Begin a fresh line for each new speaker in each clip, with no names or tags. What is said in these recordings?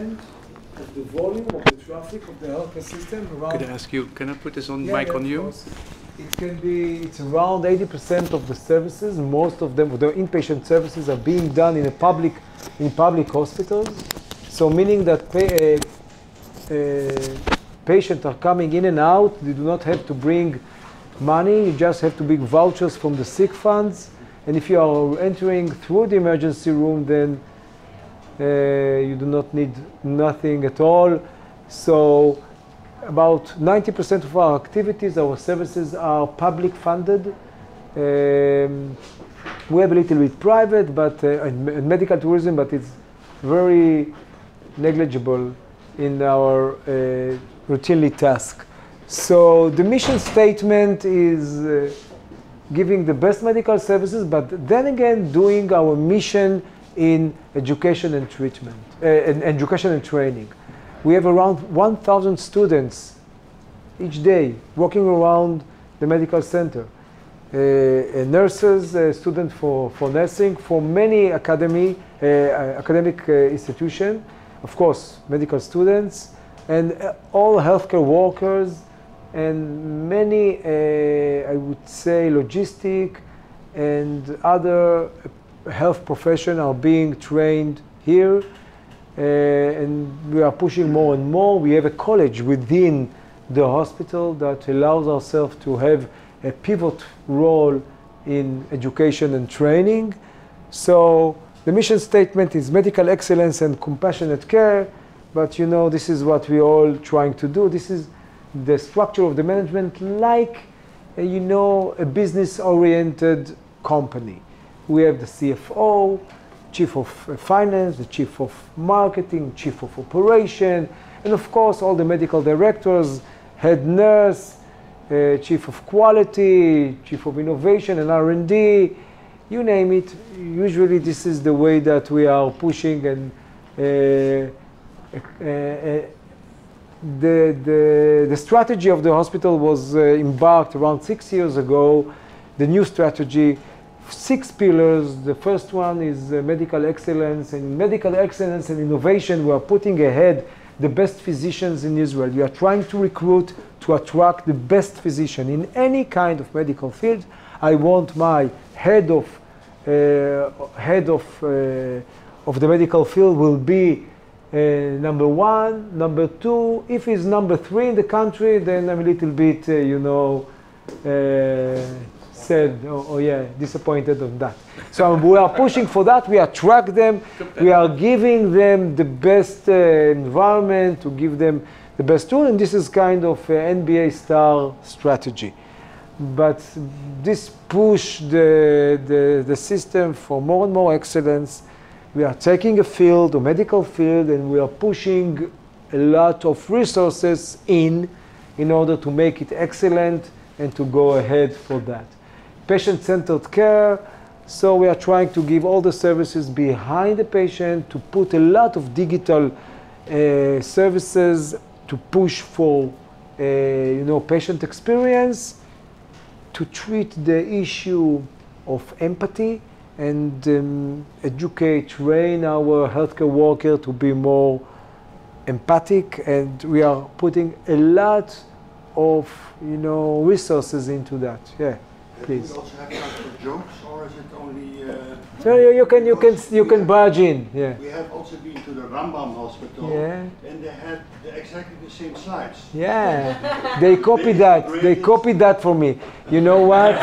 of the volume of the traffic of the healthcare system around.
Could I ask you, can I put this on mic on you?
It can be, it's around 80% of the services, most of them, the inpatient services are being done in public hospitals. So meaning that patients are coming in and out, they do not have to bring money, you just have to bring vouchers from the sick funds. And if you are entering through the emergency room, then you do not need nothing at all. So about 90% of our activities, our services are public funded. We have a little bit private, but and medical tourism, but it's very negligible in our routinely task. So the mission statement is giving the best medical services, but then again doing our mission in education and treatment, education and training. We have around 1,000 students each day walking around the medical center. Nurses, students for nursing, for many academic institutions, of course, medical students, and all healthcare workers, and many, I would say, logistic and other health professionals are being trained here. And we are pushing more and more. We have a college within the hospital that allows ourselves to have a pivot role in education and training. So the mission statement is medical excellence and compassionate care, but you know, this is what we're all trying to do. This is the structure of the management, like, you know, a business-oriented company. We have the CFO, Chief of Finance, the Chief of Marketing, Chief of Operation, and of course all the medical directors, Head Nurse, Chief of Quality, Chief of Innovation and R&D, you name it. Usually this is the way that we are pushing, and the strategy of the hospital was embarked around 6 years ago. The new strategy, 6 pillars. The first one is medical excellence, and in medical excellence and innovation we are putting ahead the best physicians in Israel. We are trying to recruit, to attract the best physician in any kind of medical field. I want my head of the medical field will be number 1, number 2. If he's number 3 in the country, then I'm a little bit, you know, said, oh yeah, disappointed on that. So we are pushing for that. We attract them. We are giving them the best environment to give them the best tool, and this is kind of NBA star strategy. But this push the system for more and more excellence. We are taking a field, a medical field, and we are pushing a lot of resources in order to make it excellent and to go ahead for that. Patient-centered care, so we are trying to give all the services behind the patient, to put a lot of digital services to push for you know, patient experience, to treat the issue of empathy, and educate, train our healthcare worker to be more empathic, and we are putting a lot of, you know, resources into that. Yeah, please.
Do we also have time for jokes, or is it only?
No, you can barge in. Yeah.
We have also been to the Rambam Hospital,
yeah,
and they had exactly the same slides.
Yeah, they copied that. They copied that for me. You know what?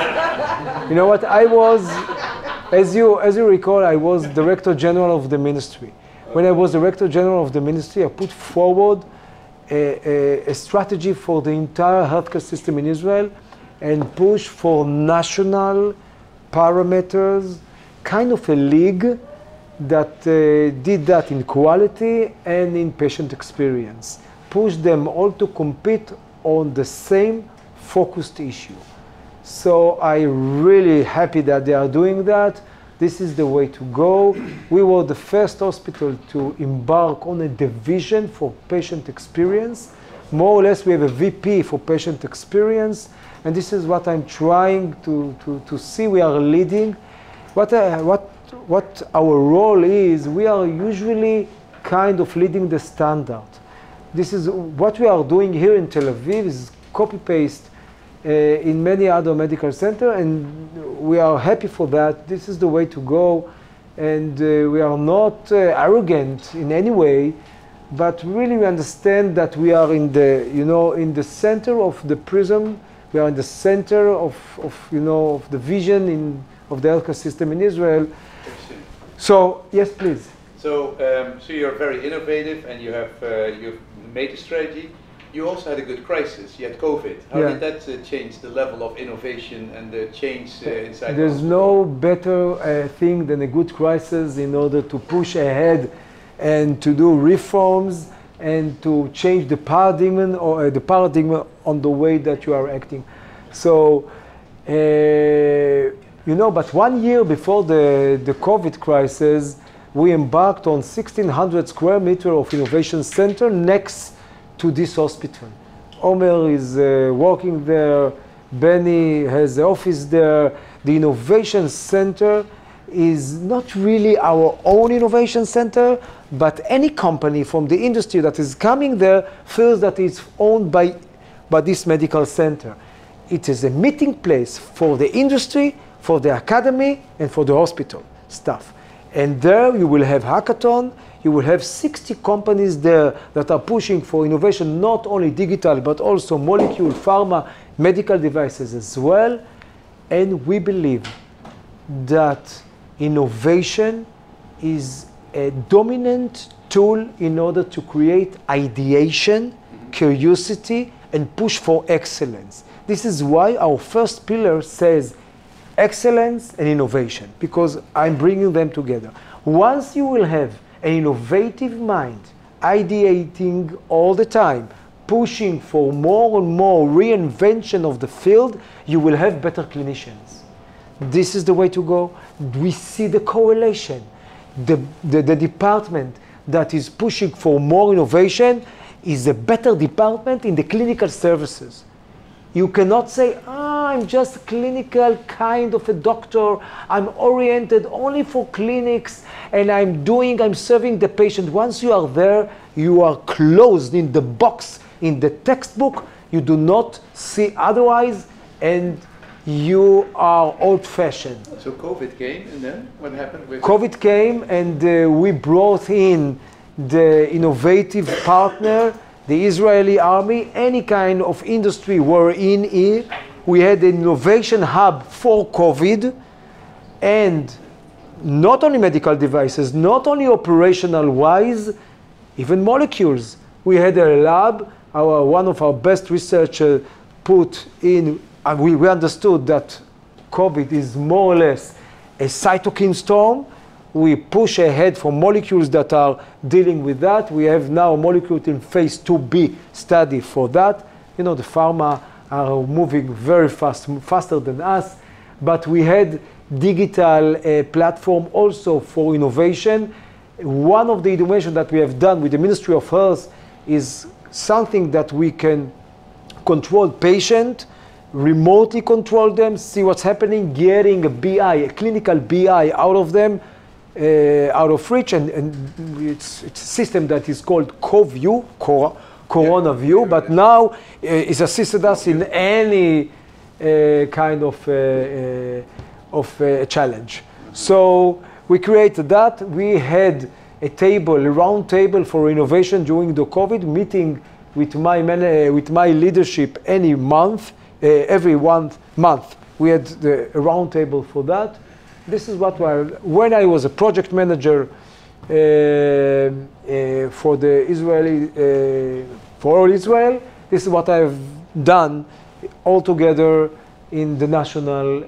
You know what? I was, as you recall, I was Director General of the ministry. When I was Director General of the ministry, I put forward a strategy for the entire healthcare system in Israel, and push for national parameters, kind of a league that did that in quality and in patient experience. Push them all to compete on the same focused issue. So I'm really happy that they are doing that. This is the way to go. We were the first hospital to embark on a division for patient experience. More or less, we have a VP for patient experience. And this is what I'm trying to see. We are leading. What our role is, we are usually kind of leading the standard. This is what we are doing here in Tel Aviv is copy-paste in many other medical centers, and we are happy for that. This is the way to go, and we are not arrogant in any way, but really we understand that we are in the, in the center of the prism. We are in the center of of the vision of the healthcare system in Israel. So yes, please.
So you're very innovative, and you've made a strategy. You also had a good crisis. You had COVID. How did that change the level of innovation and the change inside?
There's no better thing than a good crisis in order to push ahead and to do reforms and to change the paradigm or the paradigm on the way that you are acting. So, but 1 year before the COVID crisis, we embarked on 1,600 square meters of innovation center next to this hospital. Omer is working there, Benny has the office there. The innovation center is not really our own innovation center, but any company from the industry that is coming there feels that it's owned by this medical center. It is a meeting place for the industry, for the academy, and for the hospital staff. And there you will have hackathon. You will have 60 companies there that are pushing for innovation, not only digital, but also molecule, pharma, medical devices as well. And we believe that innovation is a dominant tool in order to create ideation, curiosity, and push for excellence. This is why our first pillar says excellence and innovation, because I'm bringing them together. Once you will have an innovative mind, ideating all the time, pushing for more and more reinvention of the field, you will have better clinicians. This is the way to go. We see the correlation. The department that is pushing for more innovation is a better department in the clinical services. You cannot say, I'm just a clinical kind of a doctor. I'm oriented only for clinics, and I'm serving the patient. Once you are there, you are closed in the box, in the textbook. You do not see otherwise, and you are old-fashioned.
So COVID came, and then what happened with
COVID came, and we brought in the innovative partner, the Israeli army, any kind of industry were in here. We had an innovation hub for COVID, and not only medical devices, not only operational wise, even molecules. We had a lab, one of our best researchers put in, and we understood that COVID is more or less a cytokine storm. We push ahead for molecules that are dealing with that. We have now a molecule in phase 2B study for that. The pharma are moving very fast, faster than us. But we had digital platform also for innovation. One of the innovations that we have done with the Ministry of Health is something that we can control patient, remotely control them, see what's happening, getting a BI, a clinical BI out of them, out of reach, and it's a system that is called CoView, Corona View, but now it's assisted us in any kind of challenge. So we created that. We had a round table for innovation during the COVID, meeting with my leadership every month. We had a round table for that. This is what when I was a project manager for the Israeli, for all Israel, this is what I've done all together in the national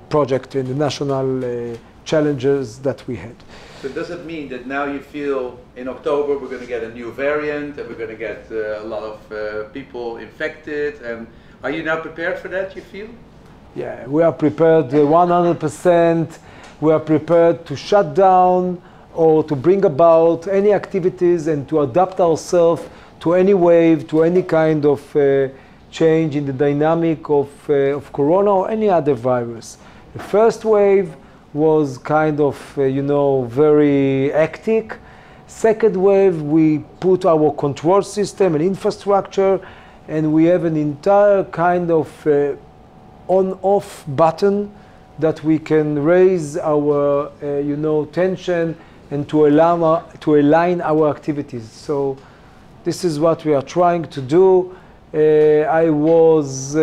project, in the national challenges that we had.
So does it mean that now you feel in October we're going to get a new variant and we're going to get a lot of people infected? And are you now prepared for that, you feel?
Yeah, we are prepared 100%. We are prepared to shut down or to bring about any activities and to adapt ourselves to any wave, to any kind of change in the dynamic of corona or any other virus. The first wave was kind of, very hectic. Second wave, we put our control system and infrastructure, and we have an entire kind of on-off button that we can raise our, tension and to align our activities. So this is what we are trying to do. I was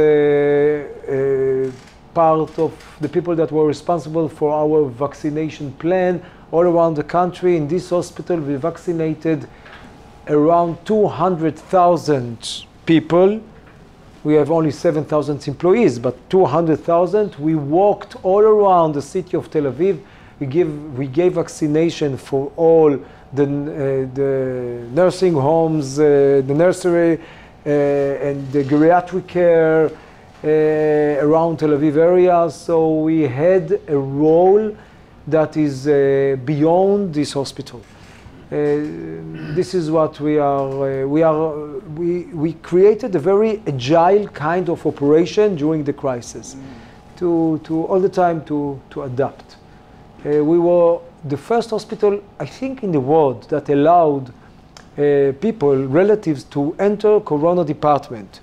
part of the people that were responsible for our vaccination plan all around the country. In this hospital, we vaccinated around 200,000 people. We have only 7,000 employees, but 200,000. We walked all around the city of Tel Aviv. We gave vaccination for all the nursing homes, the nursery, and the geriatric care around Tel Aviv area. So we had a role that is beyond this hospital. This is what we are. We created a very agile kind of operation during the crisis, to all the time to adapt. We were the first hospital, I think, in the world that allowed people, relatives, to enter corona department,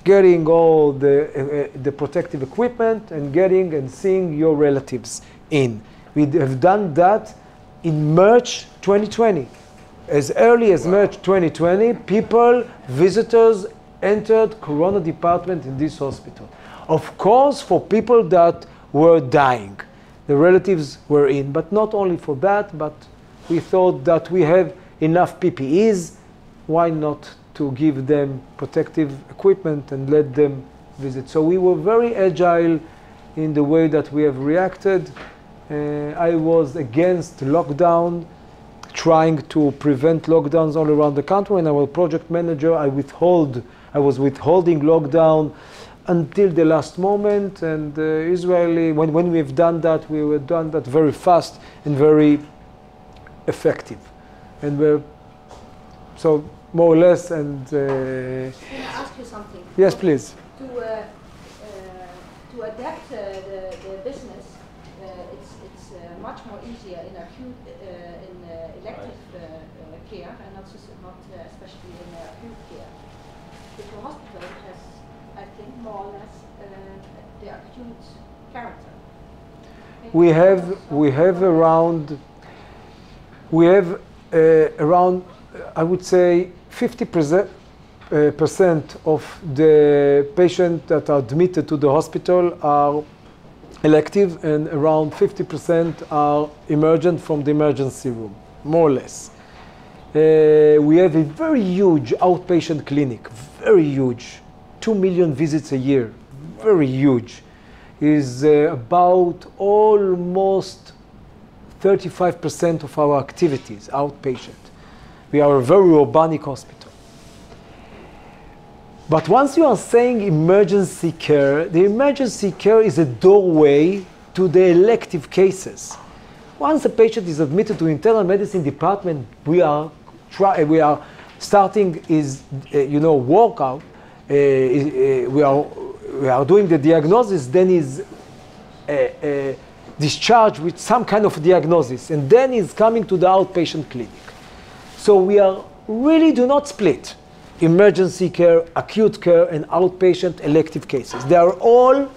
getting all the protective equipment and getting and seeing your relatives in. We have done that in March 2020. As early as March 2020, visitors entered corona department in this hospital. Of course, for people that were dying, the relatives were in, but not only for that, but we thought that we have enough PPEs, why not to give them protective equipment and let them visit. So we were very agile in the way that we have reacted. I was against lockdown, trying to prevent lockdowns all around the country, and our project manager, I was withholding lockdown until the last moment, and when we've done that, we were done that very fast and very effective. And we're, so more or less, and...
Can I ask you something?
Yes, please.
To adapt the business, it's much more easier in acute, in elective care, and not especially in acute care. The hospital has, I think, more or less the acute character. We have around, I would say, 50% of the patients that are admitted to the hospital are elective, and around 50% are emergent from the emergency room, more or less. We have a very huge outpatient clinic, very huge, 2 million visits a year, very huge. Is about almost 35% of our activities, outpatient. We are a very urbanic hospital. But once you are saying emergency care, the emergency care is a doorway to the elective cases. Once a patient is admitted to internal medicine department, we are starting workout. We are doing the diagnosis, then is discharged with some kind of diagnosis, and then is coming to the outpatient clinic. So we really do not split emergency care, acute care, and outpatient elective cases. They are all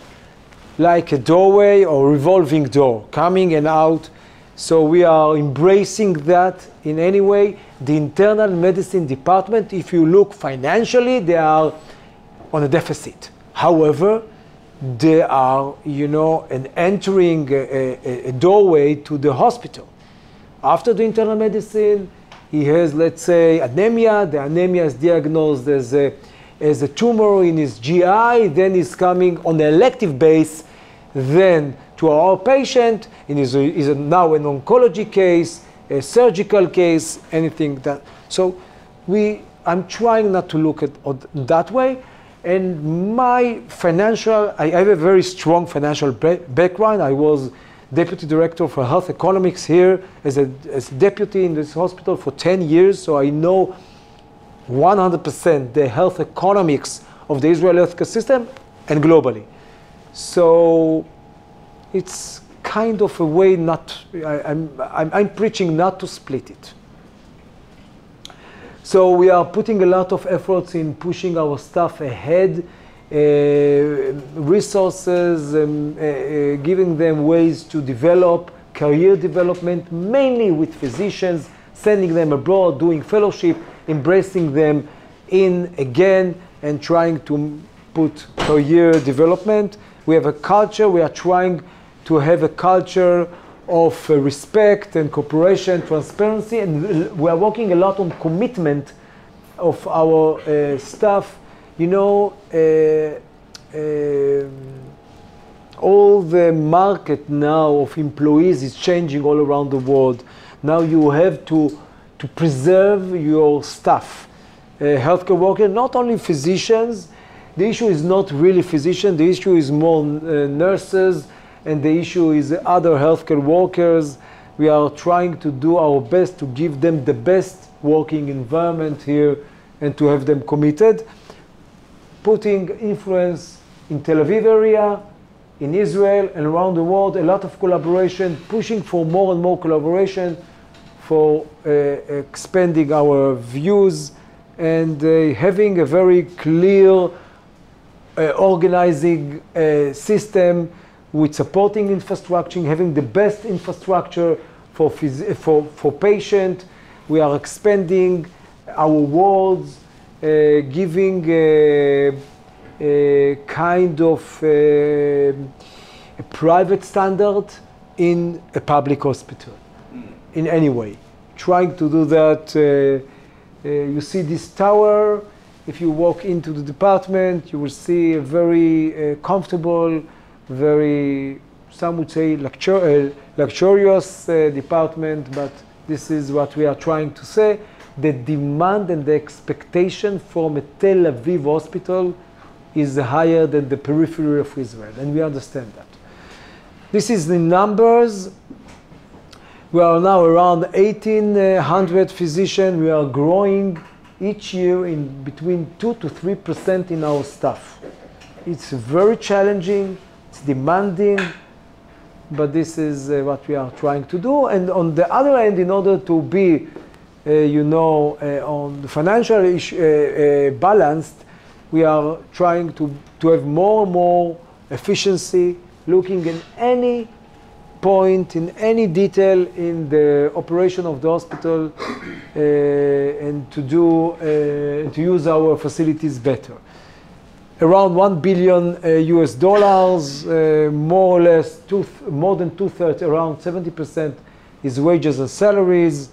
like a doorway or revolving door, coming and out. So we are embracing that in any way. The internal medicine department, if you look financially, they are on a deficit. However, they are, entering a doorway to the hospital. After the internal medicine, he has, let's say, anemia. The anemia is diagnosed as a tumor in his GI. Then he's coming on an elective base, then to our patient. It is now an oncology case, a surgical case, anything that. So I'm trying not to look at it that way. And my financial, I have a very strong financial background. I was deputy director for health economics here as a deputy in this hospital for 10 years. So I know 100% the health economics of the Israeli healthcare system and globally. So it's kind of a way I'm preaching not to split it.
So we are putting a lot of efforts in pushing our staff ahead, resources, giving them ways to develop, career development, mainly with physicians, sending them abroad, doing fellowship, embracing them in again, and trying to put career development. We have a culture, we are trying to have a culture of respect and cooperation, transparency, and we are working a lot on commitment of our staff. You know, all the market now of employees is changing all around the world. Now you have to preserve your staff, healthcare workers, not only physicians. The issue is not really physicians, the issue is more nurses, and the issue is other healthcare workers. We are trying to do our best to give them the best working environment here and to have them committed. Putting influence in Tel Aviv area, in Israel, and around the world, a lot of collaboration, pushing for more and more collaboration, for expanding our views, and having a very clear organizing system with supporting infrastructure, having the best infrastructure for patient. We are expanding our wards, giving a kind of a private standard in a public hospital, in any way. Trying to do that. You see this tower. If you walk into the department, you will see a very comfortable, very, some would say, luxurious department, but this is what we are trying to say. The demand and the expectation from a Tel Aviv hospital is higher than the periphery of Israel, and we understand that. This is the numbers. We are now around 1,800 physicians. We are growing each year in between 2 to 3% in our staff. It's very challenging, it's demanding, but this is what we are trying to do. And on the other hand, in order to be, on the financial balanced, we are trying to have more and more efficiency, looking in any point, in any detail in the operation of the hospital, and to use our facilities better. Around $1 billion US, more or less, more than 2/3, around 70% is wages and salaries.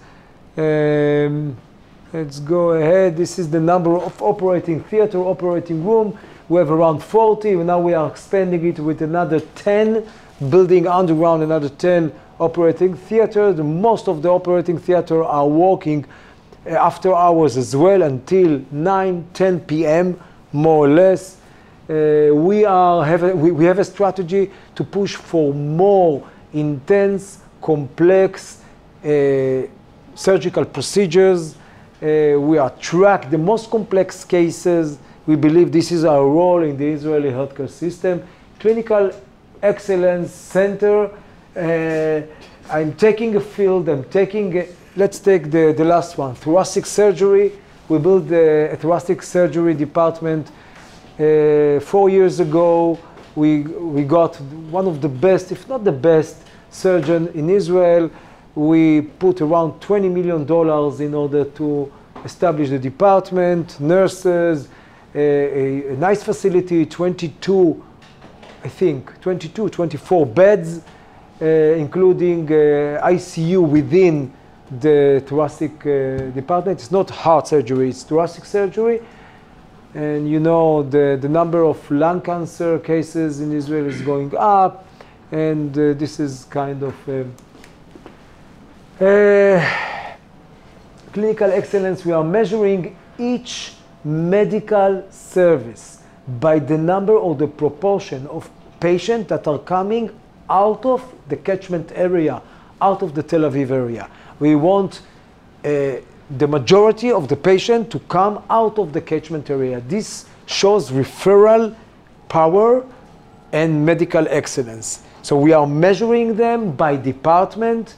Let's go ahead. This is the number of operating theater, operating room. We have around 40. Now we are expanding it with another 10, building underground another 10 operating theaters. Most of the operating theater are working after hours as well until 9-10 p.m. more or less. We have a strategy to push for more intense, complex surgical procedures. We are track the most complex cases. We believe this is our role in the Israeli healthcare system. Clinical excellence center. I'm taking a field, let's take the last one, thoracic surgery. We built a thoracic surgery department 4 years ago. We got one of the best, if not the best, surgeon in Israel. We put around $20 million in order to establish the department, nurses, a nice facility, 24 beds, including ICU within the thoracic department. It's not heart surgery, it's thoracic surgery. And you know, the number of lung cancer cases in Israel is going up, and this is kind of clinical excellence. We are measuring each medical service by the number or the proportion of patients that are coming out of the catchment area, out of the Tel Aviv area. We want the majority of the patient to come out of the catchment area. This shows referral power and medical excellence. So we are measuring them by department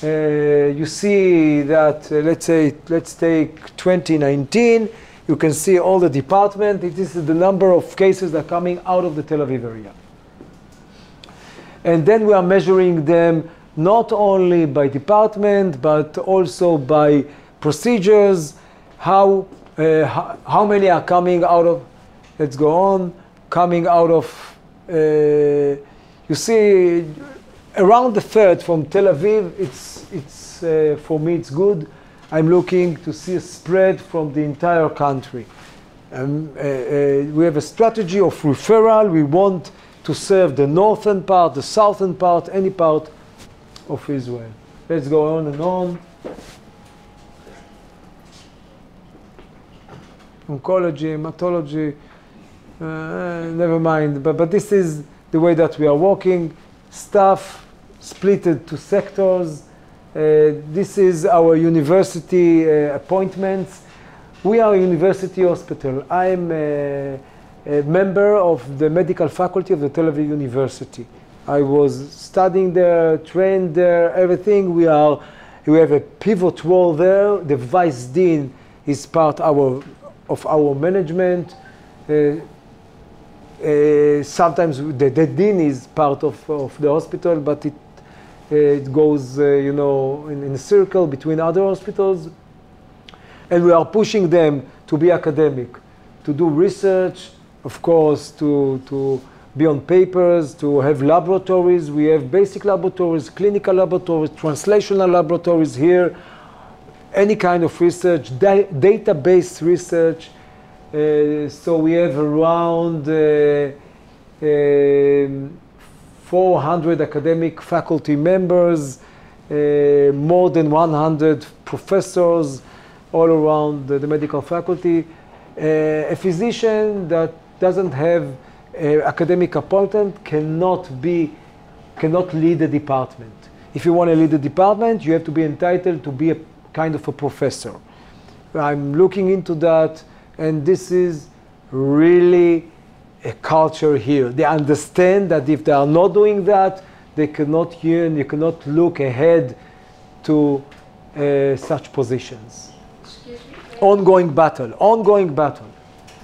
You see that, let's take 2019. You can see all the department. This is the number of cases that are coming out of the Tel Aviv area. And then we are measuring them not only by department, but also by procedures, how many are coming out of, let's go on, coming out of, you see, around the third from Tel Aviv, for me it's good. I'm looking to see a spread from the entire country. We have a strategy of referral. We want to serve the northern part, the southern part, any part of Israel. Let's go on and on. Oncology, hematology, never mind. But this is the way that we are working. Staff split to sectors. This is our university appointments. We are a university hospital. I'm a member of the medical faculty of the Tel Aviv University. I was studying there, trained there, everything. We have a pivot role there. The vice dean is part of our management. Sometimes the dean is part of the hospital, but it goes, in a circle between other hospitals. And we are pushing them to be academic, to do research, of course, to be on papers, to have laboratories. We have basic laboratories, clinical laboratories, translational laboratories here, any kind of research, database research. So we have around 400 academic faculty members, more than 100 professors all around the medical faculty. A physician that doesn't have academic appointment cannot lead a department. If you want to lead a department, you have to be entitled to be a kind of a professor. I'm looking into that, and this is really a culture here. They understand that if they are not doing that, they cannot yearn, you cannot look ahead to such positions.
Excuse me?
Ongoing battle.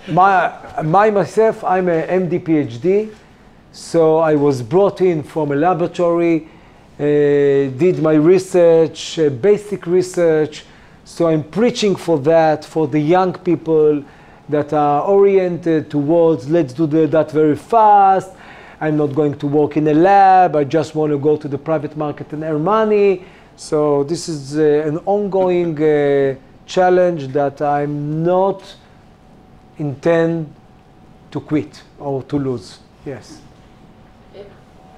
Myself, I'm a MD PhD, so I was brought in from a laboratory, did my research, basic research, so I'm preaching for that, for the young people that are oriented towards, let's do that very fast. I'm not going to work in a lab. I just want to go to the private market and earn money. So this is an ongoing challenge that I'm not intend to quit or to lose. Yes.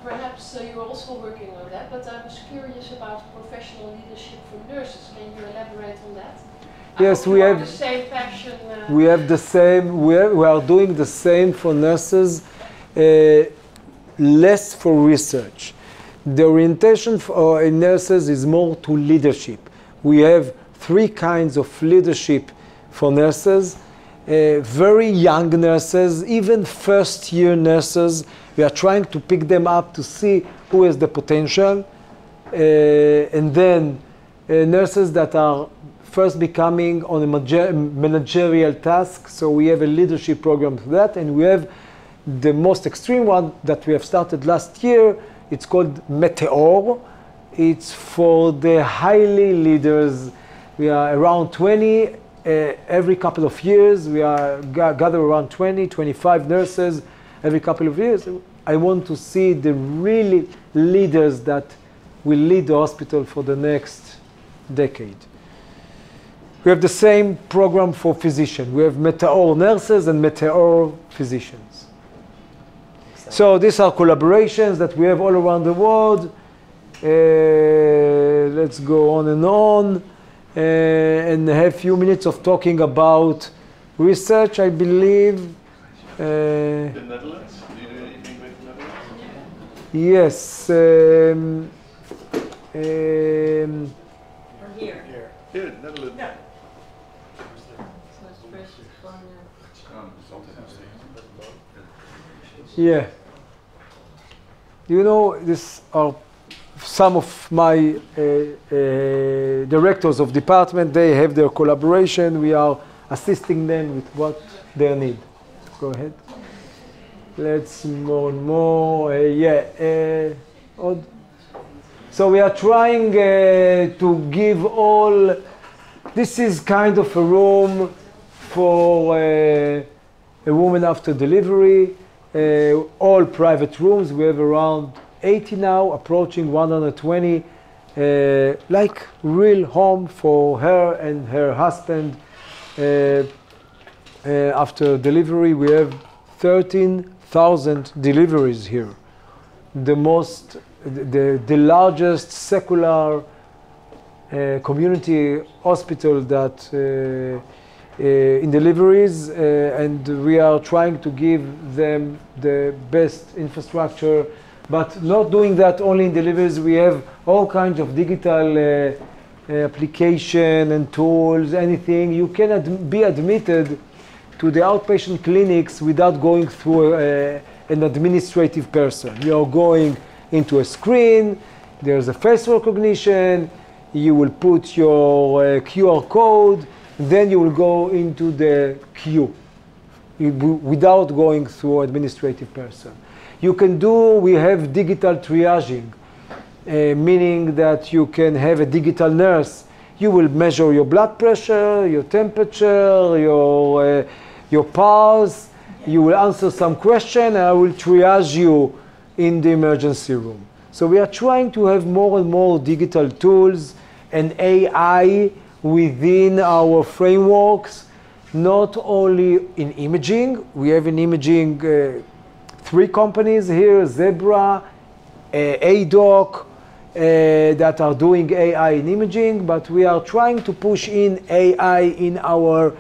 Perhaps you're also working on that, but I was curious about professional leadership for nurses. Can you elaborate on that?
Yes, we have
the same passion.
We have the same. We are doing the same for nurses, less for research. The orientation for nurses is more to leadership. We have 3 kinds of leadership for nurses. Very young nurses, even first-year nurses. We are trying to pick them up to see who has the potential. And then nurses that are first becoming on a managerial task. So we have a leadership program for that. And we have the most extreme one that we have started last year. It's called Meteor. It's for the highly leaders. We are around 20. Every couple of years, we are gather around 20, 25 nurses every couple of years. I want to see the really leaders that will lead the hospital for the next decade. We have the same program for physicians. We have Meteor nurses and Meteor physicians. So these are collaborations that we have all around the world. Let's go on and on. And have a few minutes of talking about research, I believe.
The Netherlands? Do you do anything with the Netherlands?
Yes.
Or here.
Here, Netherlands.
Yeah.
Yeah. You know, this are some of my directors of department, they have their collaboration. We are assisting them with what they need. Go ahead. Let's more and more. Odd. So we are trying to give all. This is kind of a room for a woman after delivery. All private rooms. We have around 80 now, approaching 120. Like real home for her and her husband. After delivery, we have 13,000 deliveries here. The largest secular community hospital that in deliveries, and we are trying to give them the best infrastructure, but not doing that only in deliveries. We have all kinds of digital application and tools, anything. You cannot be admitted to the outpatient clinics without going through an administrative person. You are going into a screen, there's a face recognition, you will put your QR code, then you will go into the queue without going through an administrative person. We have digital triaging, meaning that you can have a digital nurse. You will measure your blood pressure, your temperature, your pulse. You will answer some question, and I will triage you in the emergency room. So we are trying to have more and more digital tools and AI within our frameworks, not only in imaging. We have in imaging 3 companies here, Zebra, ADOC, that are doing AI in imaging, but we are trying to push in AI in our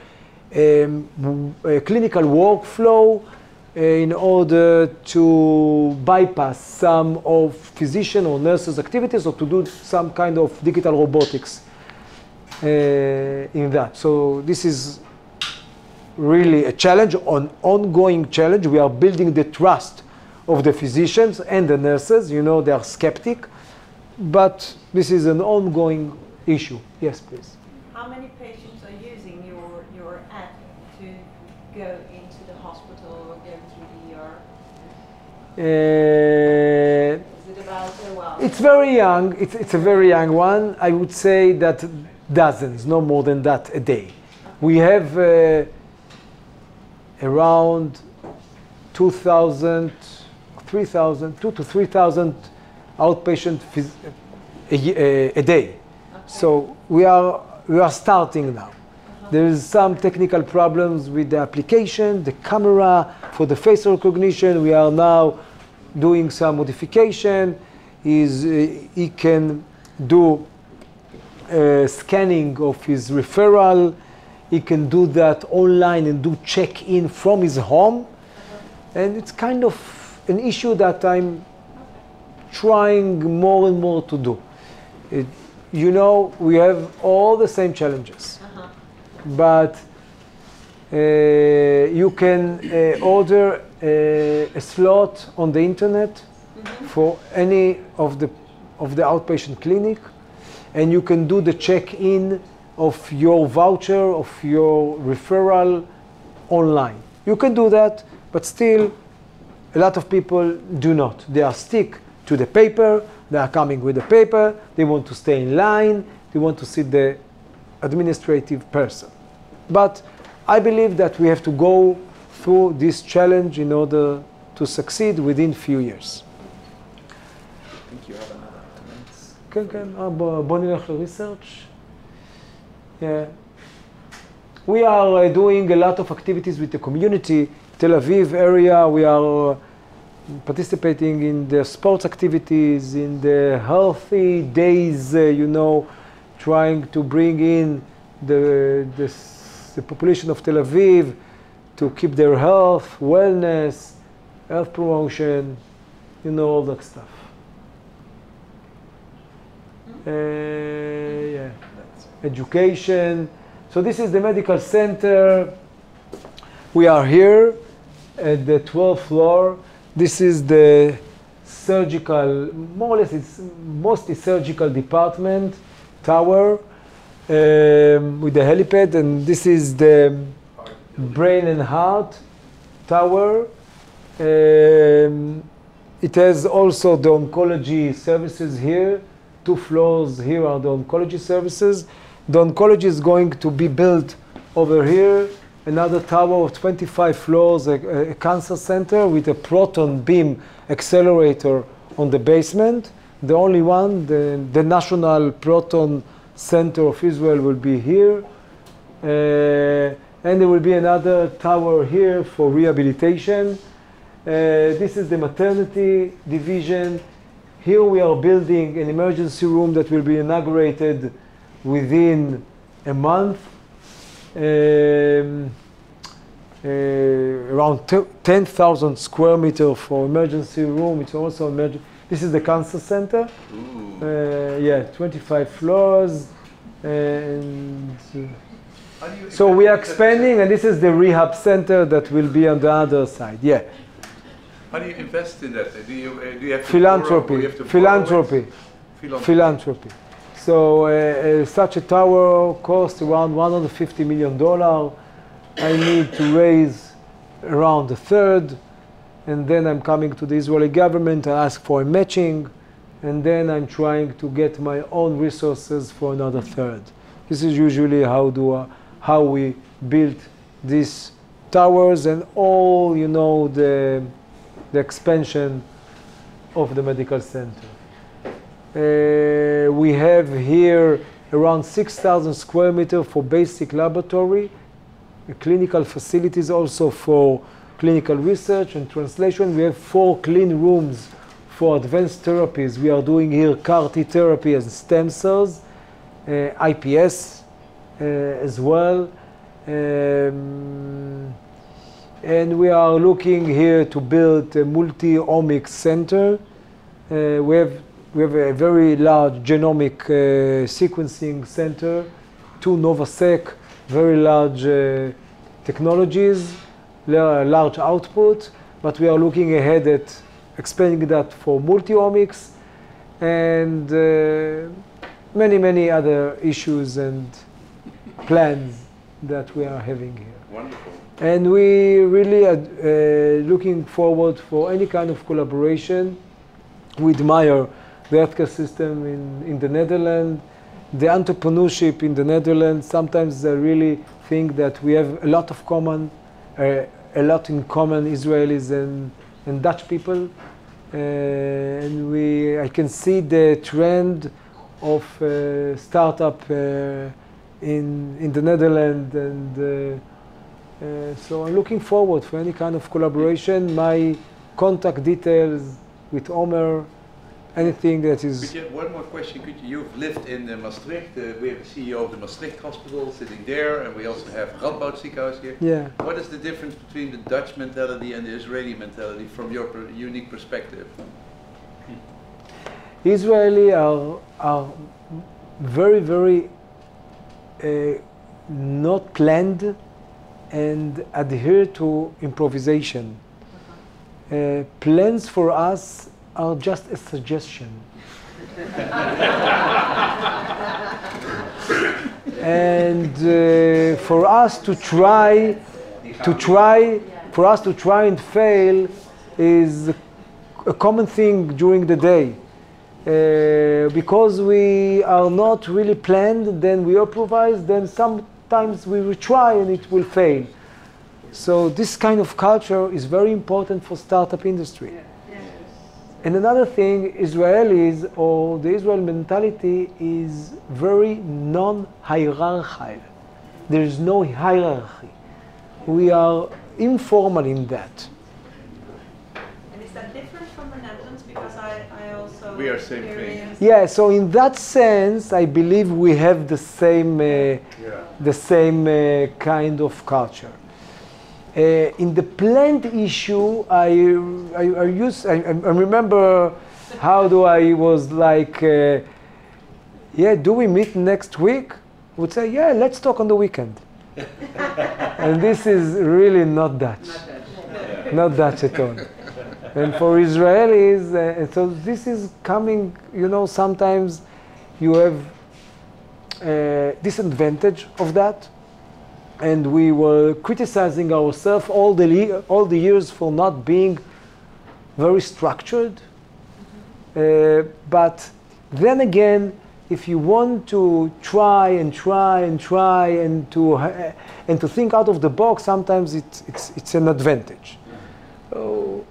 clinical workflow in order to bypass some of physician or nurses' activities, or to do some kind of digital robotics in that. So this is really a challenge, an ongoing challenge. We are building the trust of the physicians and the nurses. You know, they are skeptic, but this is an ongoing issue. Yes, please.
How many patients are using your app to go into the hospital or go to the ER? Is it about
It's very young. It's a very young one. I would say that dozens, no more than that a day. We have around 2,000, 3,000, 2,000 to 3,000 outpatient a day. Okay. So we are starting now. There is some technical problems with the application, the camera for the face recognition. We are now doing some modification. He can do scanning of his referral. He can do that online and do check-in from his home. And it's kind of an issue that I'm trying more and more to do. You know, we have all the same challenges. But you can order a slot on the internet for any of the outpatient clinic, and you can do the check-in of your voucher, of your referral online. You can do that, but still a lot of people do not. They are stick to the paper, they are coming with the paper, they want to stay in line, they want to see the administrative person. But I believe that we have to go through this challenge in order to succeed within few years.
I think you have another 2 minutes.
כן, כן, בוא נלך ל-research. Yeah. We are doing a lot of activities with the community. Tel Aviv area, we are participating in the sports activities, in the healthy days, you know, trying to bring in the population of Tel Aviv to keep their health, wellness, health promotion, you know, all that stuff. Yeah. Education. So this is the medical center. We are here at the 12th floor. This is the surgical, more or less it's mostly surgical department, tower with the helipad, and this is the brain and heart tower. It has also the oncology services here. 2 floors here are the oncology services. The oncology is going to be built over here. Another tower of 25 floors, a cancer center with a proton beam accelerator on the basement. The only one, the National Proton Center of Israel will be here. And there will be another tower here for rehabilitation. This is the maternity division. Here we are building an emergency room that will be inaugurated within a month. Around 10,000 square meters for emergency room. It's also emergency. This is the cancer center. Yeah, 25 floors. And so we are expanding, and this is the rehab center that will be on the other side. Yeah.
How do you invest in that? Do you have to
philanthropy?
Borrow, you have to
Philanthropy. So such a tower costs around $150 million. I need to raise around a third, and then I'm coming to the Israeli government. I ask for a matching, and then I'm trying to get my own resources for another third. This is usually how we build these towers and all, you know, the expansion of the medical center. We have here around 6,000 square meters for basic laboratory, clinical facilities also for clinical research and translation. We have 4 clean rooms for advanced therapies. We are doing here CAR-T therapy and stem cells, IPS as well. And we are looking here to build a multi-omics center. We have a very large genomic sequencing center, 2 NovaSeq, very large technologies, large output, but we are looking ahead at expanding that for multi-omics and many, many other issues and plans that we are having here.
Wonderful.
And we really are looking forward for any kind of collaboration. We admire the healthcare system in the Netherlands, the entrepreneurship in the Netherlands. Sometimes I really think that we have a lot of common, a lot in common, Israelis and Dutch people. And I can see the trend of startup in the Netherlands, and so I'm looking forward for any kind of collaboration. My contact details with Omer, anything that is...
Could you have one more question? You've lived in Maastricht. We have the CEO of the Maastricht Hospital sitting there, and we also have Radboud Ziekenhuis here.
Yeah.
What is the difference between the Dutch mentality and the Israeli mentality from your unique perspective?
Israeli are very, very not planned and adhere to improvisation. Plans for us are just a suggestion. And for us to try and fail is a common thing during the day. Because we are not really planned, then we improvise, then sometimes we will try and it will fail. So this kind of culture is very important for startup industry. And another thing, Israelis, or the Israel mentality, is very non-hierarchical. There is no hierarchy. We are informal in that.
And is that different from the Netherlands? Because I also
We are same thing.
Yeah, so in that sense, I believe we have the same, kind of culture. In the plant issue, I remember how I was like, yeah, do we meet next week? I would say, yeah, let's talk on the weekend. And this is really not Dutch. Not Dutch at all. And for Israelis, and so this is coming, you know, sometimes you have disadvantage of that. And we were criticizing ourselves all the years for not being very structured. But then again, if you want to try and to think out of the box, sometimes it's an advantage. So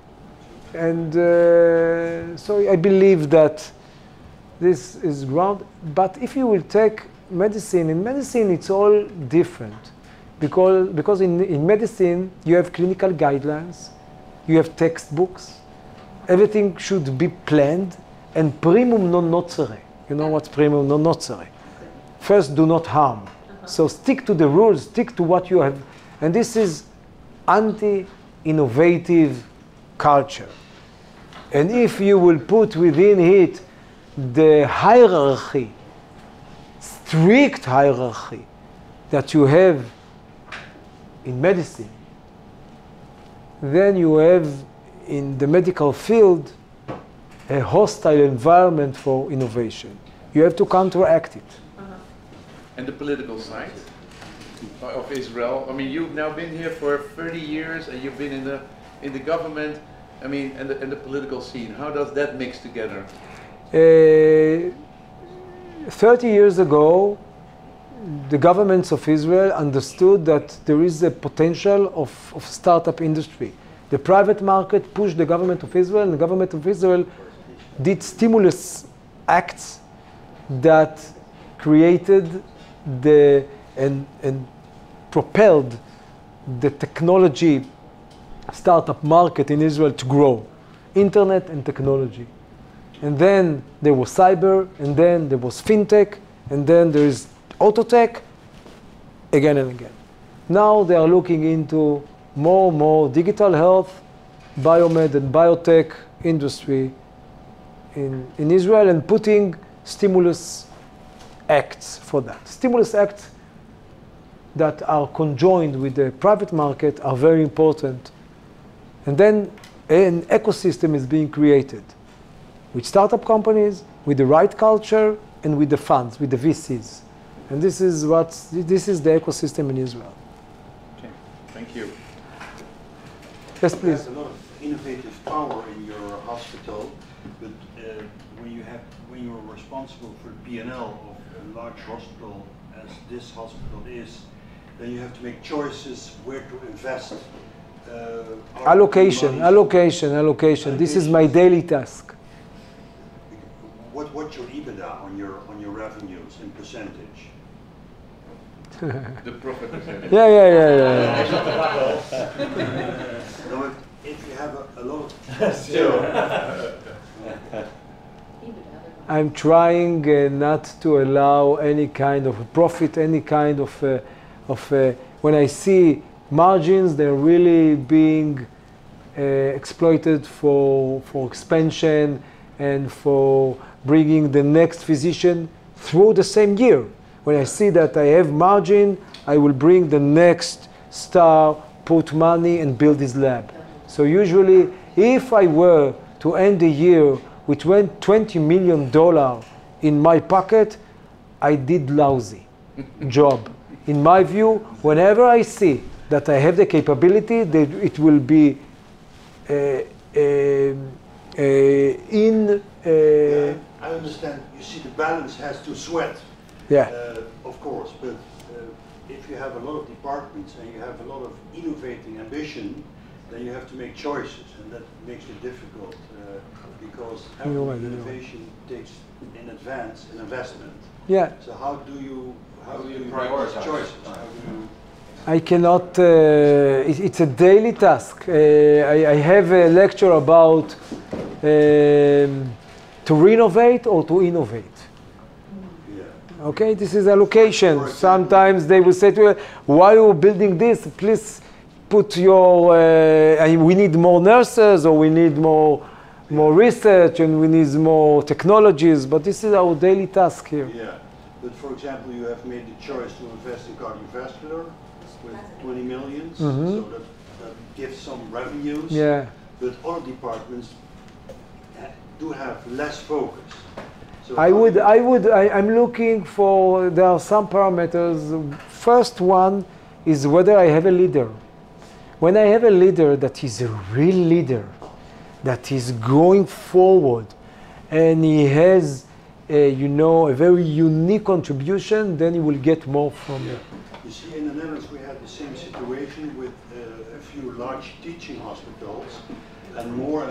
I believe that this is ground. But if you will take medicine, in medicine it's all different. Because in medicine you have clinical guidelines, you have textbooks, everything should be planned, and primum non nocere. You know what's primum non nocere? First, do not harm. So stick to the rules, stick to what you have. And this is anti-innovative culture. And if you will put within it the hierarchy, strict hierarchy that you have in medicine, then you have in the medical field a hostile environment for innovation. You have to counteract it.
And the political side of Israel, I mean, you've now been here for 30 years and you've been in the government, I mean, and the political scene. How does that mix together?
30 years ago, the governments of Israel understood that there is a potential of startup industry. The private market pushed the government of Israel, and the government of Israel did stimulus acts that created and propelled the technology startup market in Israel to grow. Internet and technology. And then there was cyber, and then there was fintech, and then there is auto tech, again and again. Now they are looking into more and more digital health, biomed and biotech industry in Israel, and putting stimulus acts for that. Stimulus acts that are conjoined with the private market are very important. And then an ecosystem is being created with startup companies, with the right culture, and with the funds, with the VCs. And this is the ecosystem in Israel.
Okay, thank you.
Yes, please.
There's a lot of innovative power in your hospital, but when you're responsible for the P&L of a large hospital, as this hospital is, then you have to make choices where to invest.
Allocation. This is my daily task.
What's your EBITDA on your revenues in percentage?
The profit percentage.
Yeah.
No, if you have a lot of...
I'm trying not to allow any kind of profit, any kind of when I see margins, they're really being exploited for expansion and for bringing the next physician through the same year. When I see that I have margin, I will bring the next star, put money, and build his lab. So usually, if I were to end the year with $20 million in my pocket, I did lousy job. In my view, whenever I see that I have the capability, that it will be
I understand. You see, the balance has to sweat.
Yeah.
Of course, but if you have a lot of departments and you have a lot of innovating ambition, then you have to make choices, and that makes it difficult because every innovation takes in advance an investment.
Yeah.
So how do you prioritize choices?
I cannot. It's a daily task. I have a lecture about to renovate or to innovate. Yeah. Okay, this is allocation. Sometimes they will say to you, "Why are you building this? Please put your. We need more nurses, or we need more research, and we need more technologies." But this is our daily task here.
Yeah. But for example, you have made the choice to invest in cardiovascular with 20 million, so that gives some revenues.
Yeah.
but other departments do have less focus. So
I'm looking for, there are some parameters. First one is whether I have a leader. When I have a leader that is a real leader, that is going forward, and he has, you know, a very unique contribution, then you will get more from it.
You see, in the Netherlands we had the same situation with a few large teaching hospitals, and more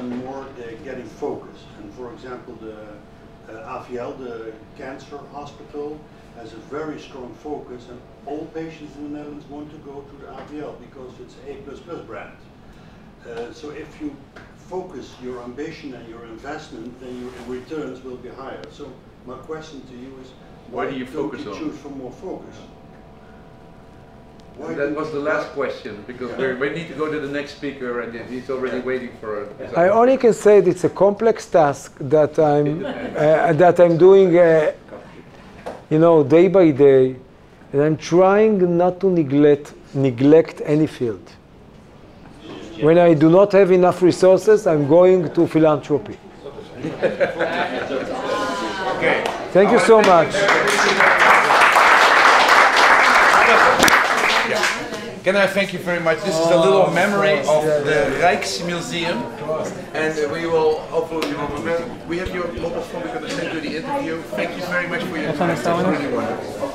they're getting focus. And for example, the AVL, the cancer hospital, has a very strong focus, and all patients in the Netherlands want to go to the AVL because it's A++ brand. So if you focus your ambition and your investment, then your returns will be higher. So my question to you is,
why do you focus on?
Choose for more focus?
That was the last question, because we need to go to the next speaker, and he's already waiting for it.
I only can say that it's a complex task that I'm doing, you know, day by day, and I'm trying not to neglect any field. When I do not have enough resources, I'm going to philanthropy.
Okay.
Thank you so much.
Can I thank you very much? This is a little memory of the Rijksmuseum, and we will hopefully remember. We have your mobile phone. We're going to send you the interview. Thank you very much for your time. It's really wonderful.